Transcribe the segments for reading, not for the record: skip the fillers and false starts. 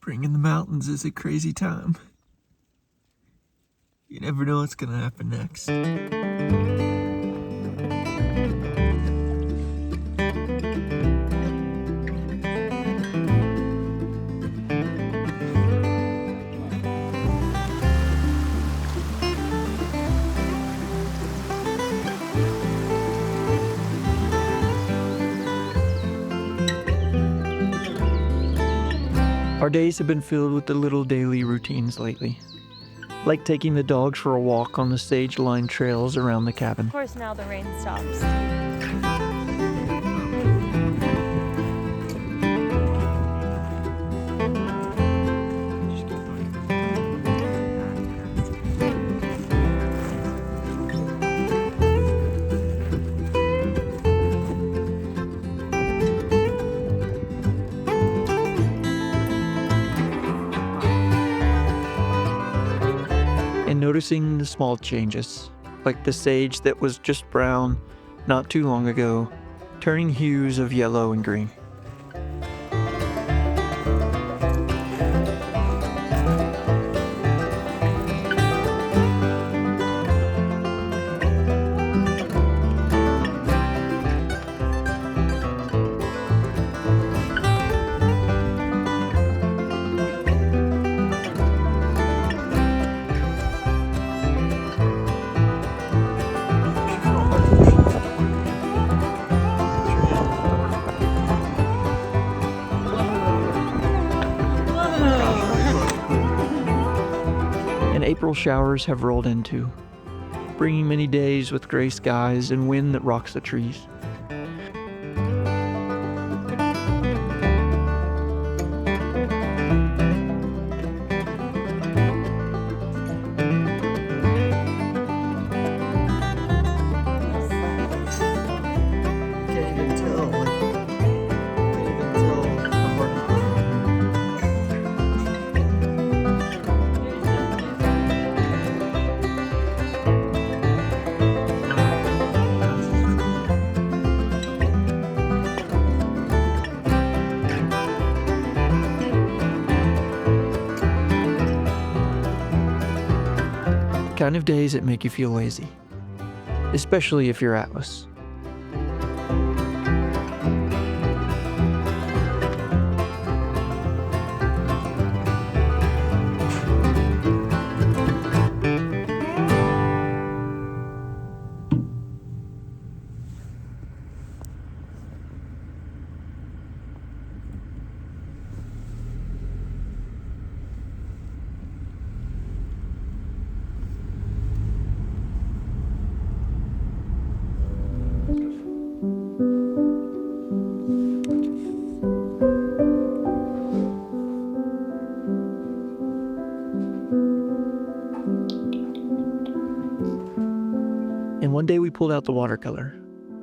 Spring in the mountains is a crazy time. You never know what's gonna happen next. Our days have been filled with the little daily routines lately, like taking the dogs for a walk on the sage-lined trails around the cabin. Of course, now the rain stops. And noticing the small changes, like the sage that was just brown not too long ago, turning hues of yellow and green. April showers have rolled in too, bringing many days with gray skies and wind that rocks the trees. Kind of days that make you feel lazy, especially if you're Atlas. And one day we pulled out the watercolor.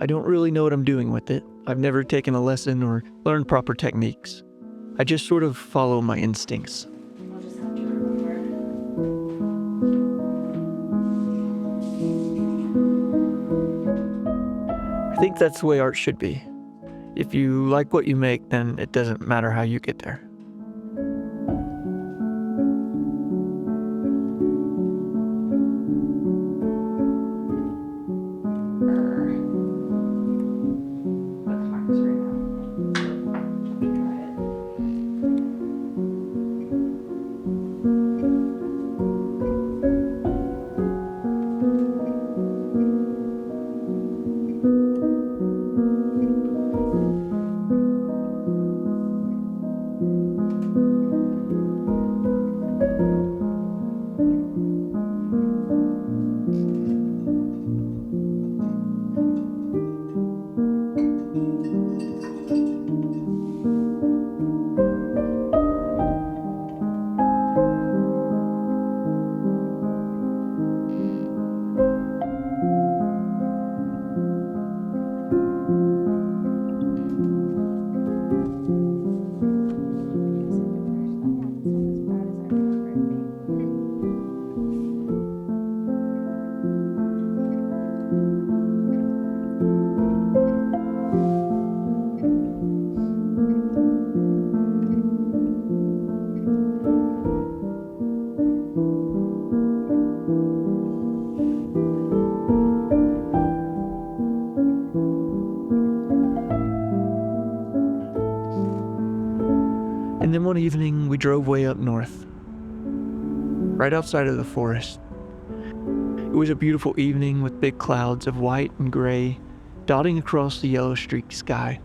I don't really know what I'm doing with it. I've never taken a lesson or learned proper techniques. I just sort of follow my instincts. I'll just have to remember. I think that's the way art should be. If you like what you make, then it doesn't matter how you get there. one evening, we drove way up north, right outside of the forest. It was a beautiful evening with big clouds of white and gray dotting across the yellow streaked sky.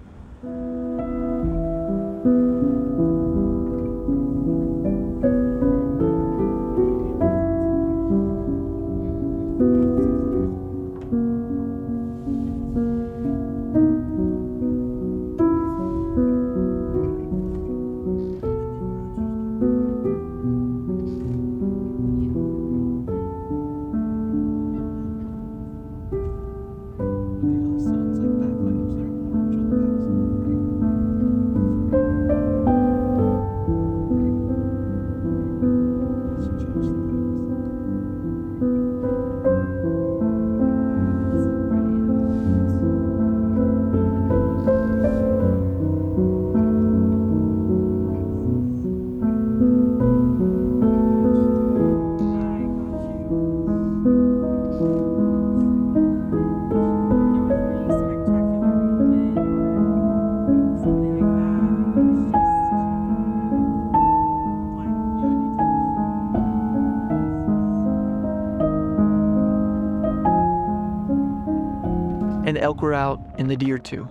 And elk were out, and the deer too.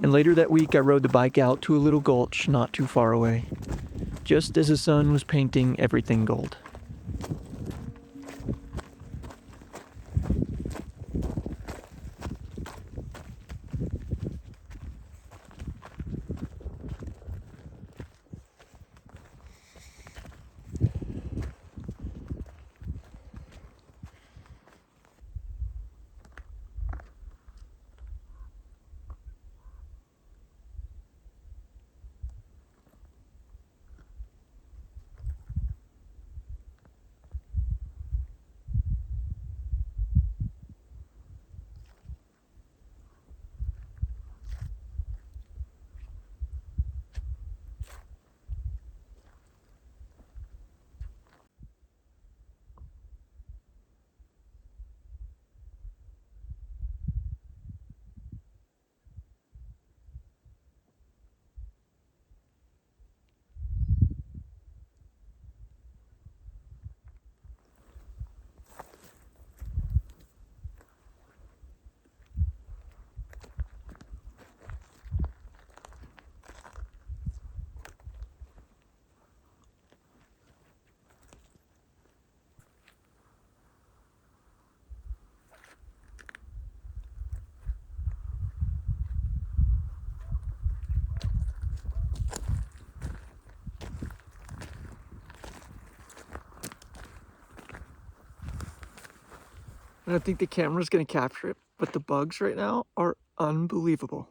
And later that week, I rode the bike out to a little gulch not too far away, just as the sun was painting everything gold. I don't think the camera's gonna capture it, but the bugs right now are unbelievable.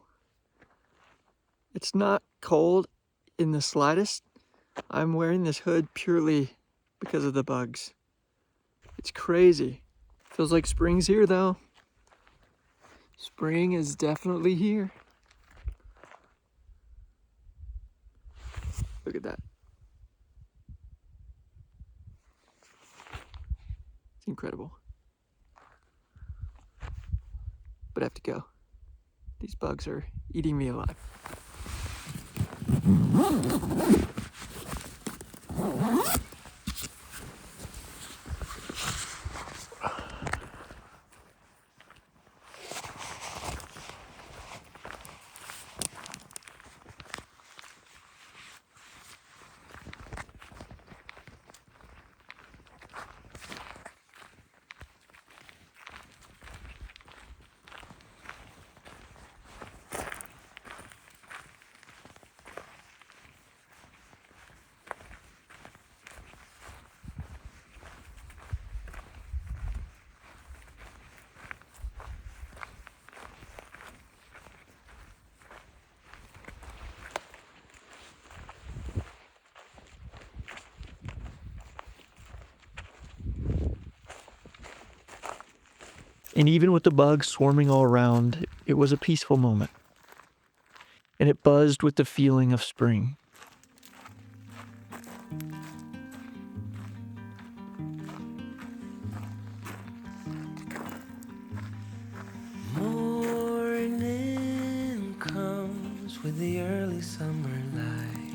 It's not cold in the slightest. I'm wearing this hood purely because of the bugs. It's crazy. Feels like spring's here though. Spring is definitely here. Look at that. It's incredible. But I have to go. These bugs are eating me alive. And even with the bugs swarming all around, it was a peaceful moment. And it buzzed with the feeling of spring. early summer light.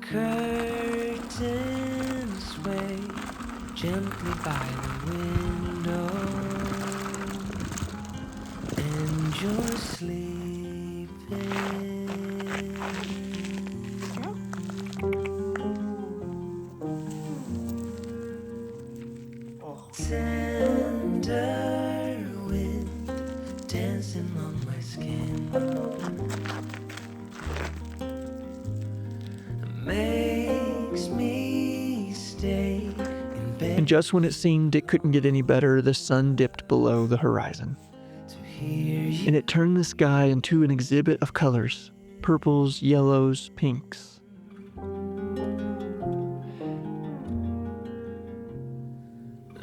Curtains sway gently by the window, and you're sleeping. Tender wind dancing on my skin makes me stay in bed. And just when it seemed it couldn't get any better, the sun dipped below the horizon. To hear you. And it turned the sky into an exhibit of colors, purples, yellows, pinks.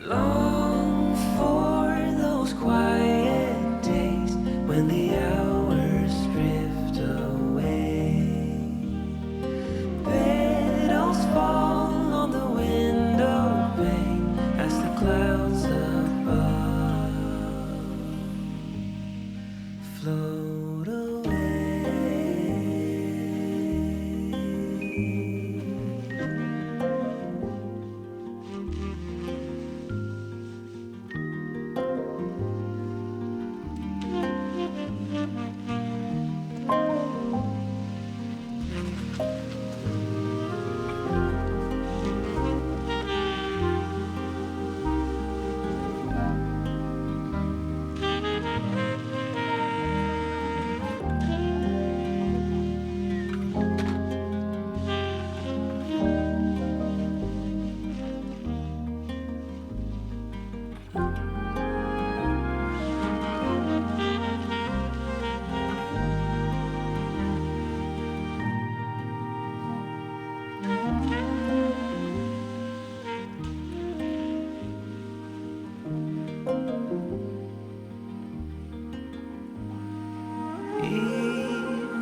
Long for those quiet days when the hours drift away. Petals fall on the window pane as the clouds above float away.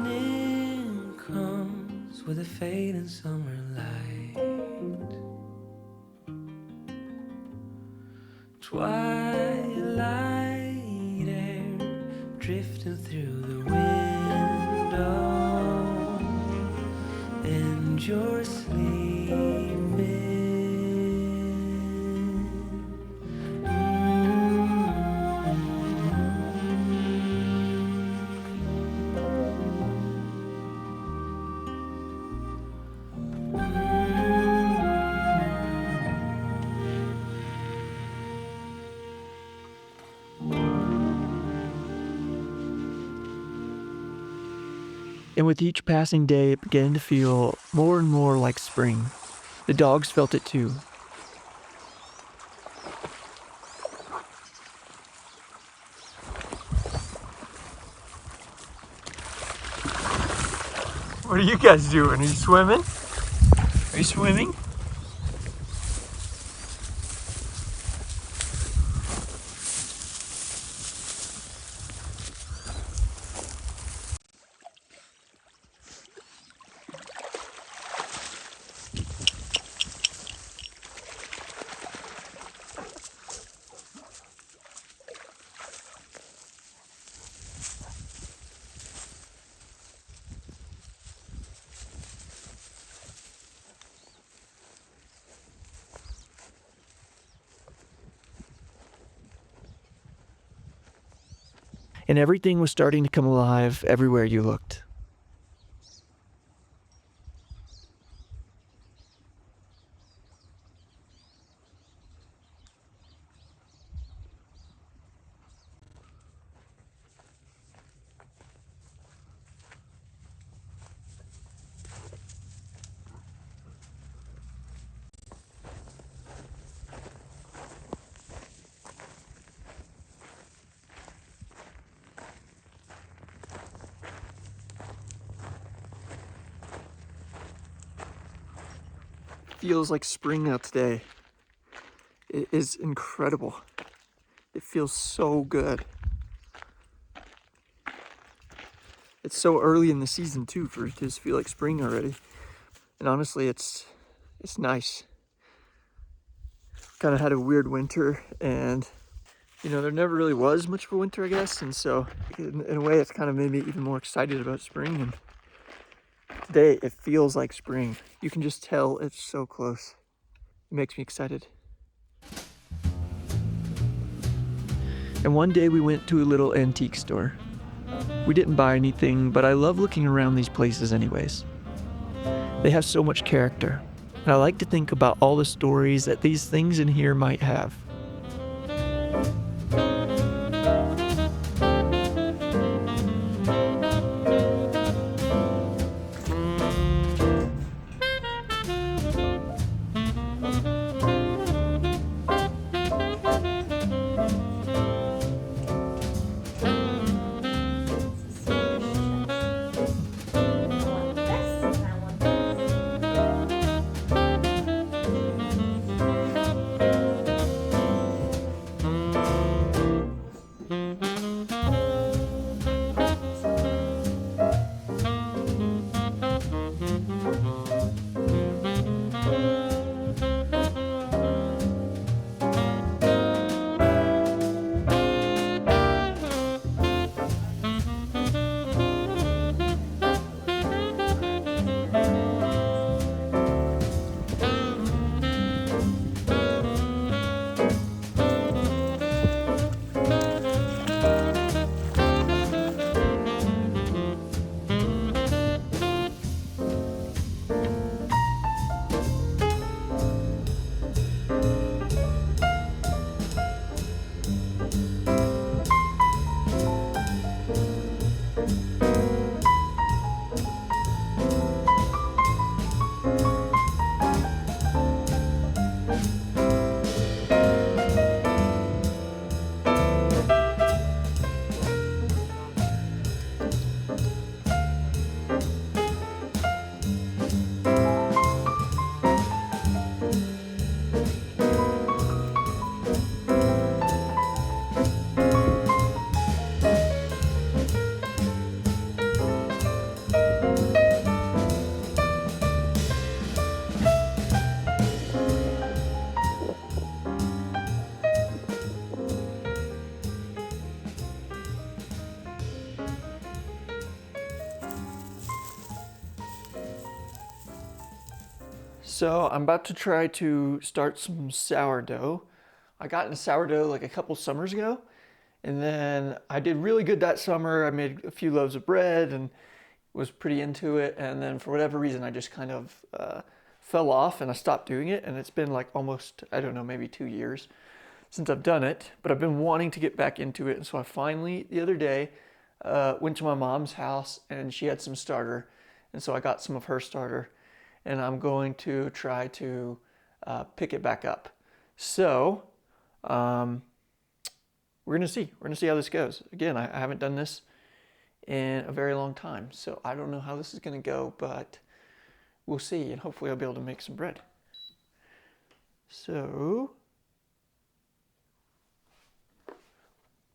Evening comes with a fading summer light. Twilight air drifting through the window, and you're sleeping. And with each passing day, it began to feel more and more like spring. The dogs felt it too. What are you guys doing? Are you swimming? Are you swimming? And everything was starting to come alive everywhere you looked. Feels like spring out today. It is incredible. It feels so good. It's so early in the season too for it to just feel like spring already. And honestly, it's nice. Kind of had a weird winter, and You know, there never really was much of a winter, I guess, and so in a way it's kind of made me even more excited about spring, and today it feels like spring. You can just tell it's so close. It makes me excited. And one day we went to a little antique store. We didn't buy anything, but I love looking around these places anyways. They have so much character, and I like to think about all the stories that these things in here might have. So I'm about to try to start some sourdough. I got into sourdough like a couple summers ago, and then I did really good that summer. I made a few loaves of bread and was pretty into it, and then for whatever reason I just kind of fell off and I stopped doing it, and it's been like almost, I don't know, maybe 2 years since I've done it, but I've been wanting to get back into it, and so I finally, the other day, went to my mom's house and she had some starter, and so I got some of her starter, and I'm going to try to pick it back up. So we're gonna see. We're gonna see how this goes. Again, I haven't done this in a very long time, so I don't know how this is gonna go, but we'll see, and hopefully I'll be able to make some bread. So,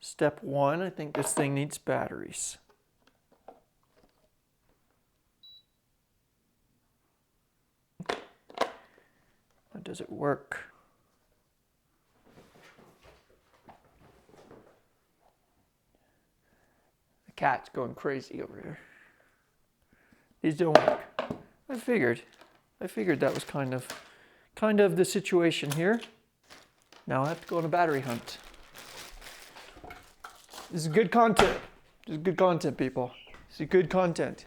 step one, I think this thing needs batteries. How does it work? The cat's going crazy over here. These don't work. I figured that was kind of the situation here. Now I have to go on a battery hunt. This is good content. This is good content, people. This is good content.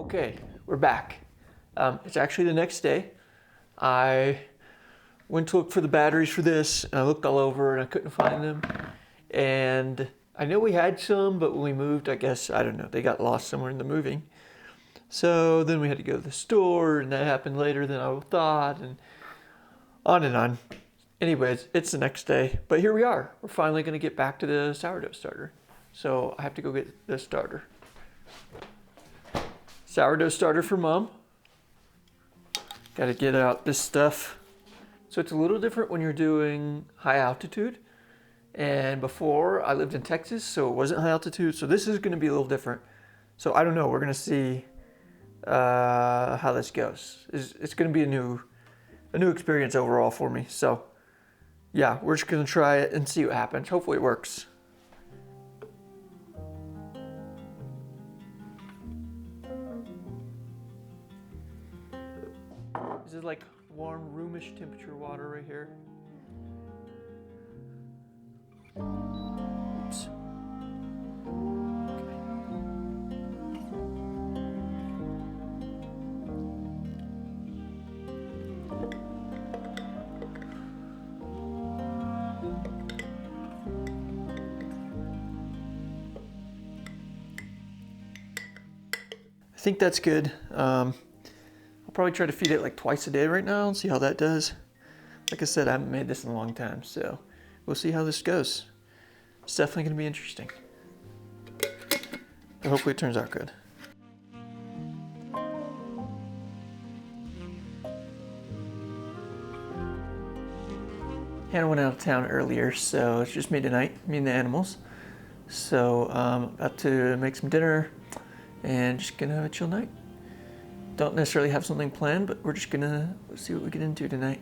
Okay, we're back. It's actually the next day. I went to look for the batteries for this, and I looked all over and I couldn't find them. And I know we had some, but when we moved, I guess, I don't know, they got lost somewhere in the moving. So then we had to go to the store, and that happened later than I thought, and on and on. Anyways, it's the next day, but here we are. We're finally gonna get back to the sourdough starter. So I have to go get the starter. Sourdough starter for Mom. Gotta get out this stuff. So it's a little different when you're doing high altitude. And before I lived in Texas, so it wasn't high altitude. So this is gonna be a little different. So I don't know, we're gonna see how this goes. It's gonna be a new experience overall for me. So yeah, we're just gonna try it and see what happens. Hopefully it works. This is like warm, roomish temperature water right here. Oops. Okay. I think that's good. I'll probably try to feed it like twice a day right now and see how that does. Like I said, I haven't made this in a long time, so we'll see how this goes. It's definitely going to be interesting. But hopefully it turns out good. Hannah went out of town earlier, so it's just me tonight, me and the animals. So about to make some dinner and just gonna have a chill night. Don't necessarily have something planned, but we're just gonna see what we get into tonight.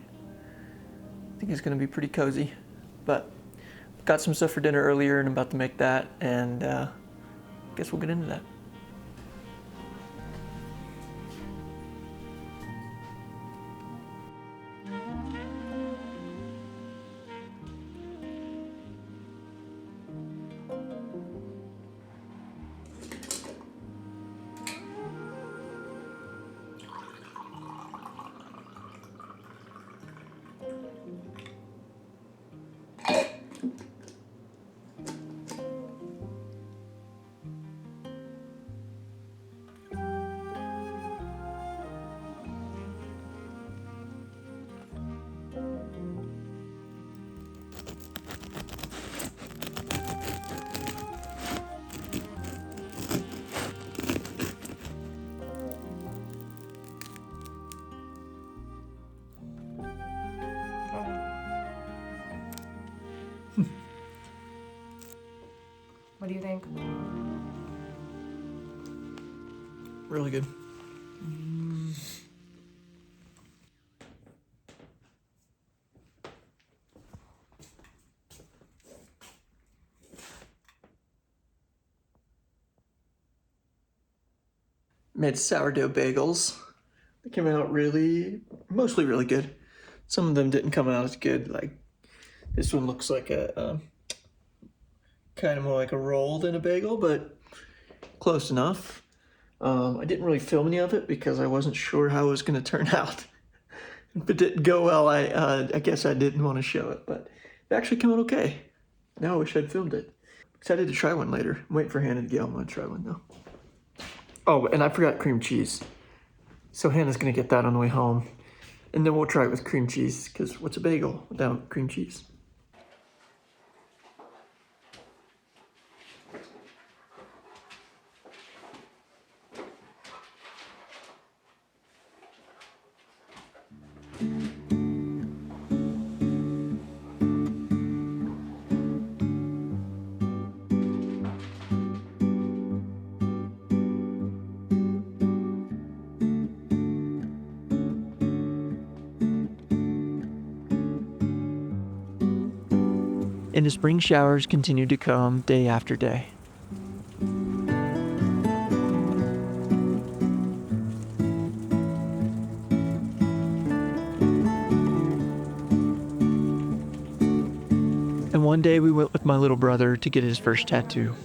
I think it's gonna be pretty cozy, but got some stuff for dinner earlier and I'm about to make that, and guess we'll get into that. What do you think? Really good. Made sourdough bagels. They came out mostly really good. Some of them didn't come out as good. Like this one looks like a kind of more like a roll than a bagel, but close enough. I didn't really film any of it because I wasn't sure how it was going to turn out. If it didn't go well, I guess I didn't want to show it, but it actually came out okay. Now I wish I'd filmed it. Excited to try one later. I'm waiting for Hannah to get home. I'm going to try one though. Oh, and I forgot cream cheese. So Hannah's going to get that on the way home. And then we'll try it with cream cheese, because what's a bagel without cream cheese? And the spring showers continued to come day after day. And one day we went with my little brother to get his first tattoo.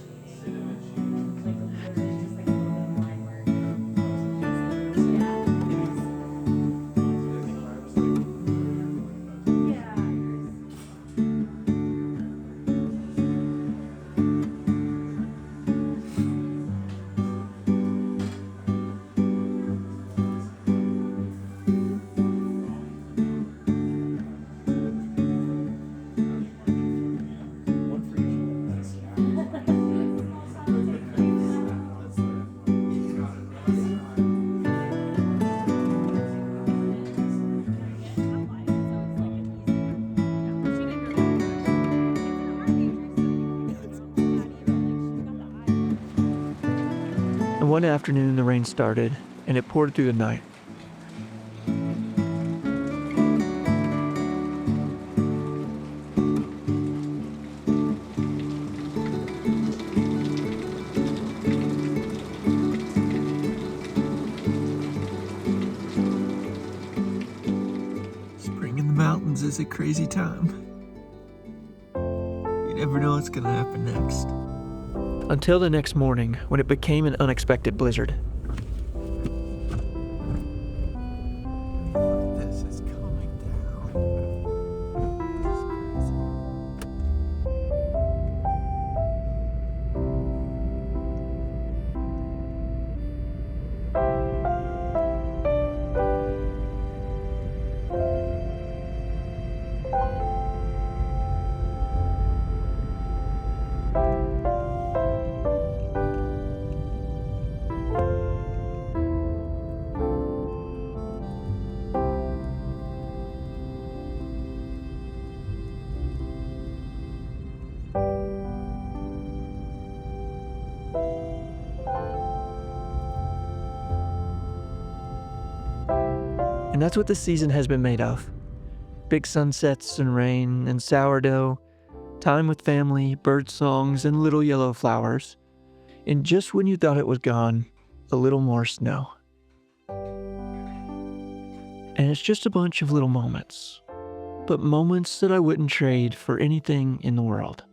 One afternoon, the rain started, and it poured through the night. Spring in the mountains is a crazy time. You never know what's gonna happen next. Until the next morning, when it became an unexpected blizzard. This is coming down. And that's what this season has been made of. Big sunsets and rain and sourdough, time with family, bird songs, and little yellow flowers. And just when you thought it was gone, a little more snow. And it's just a bunch of little moments, but moments that I wouldn't trade for anything in the world.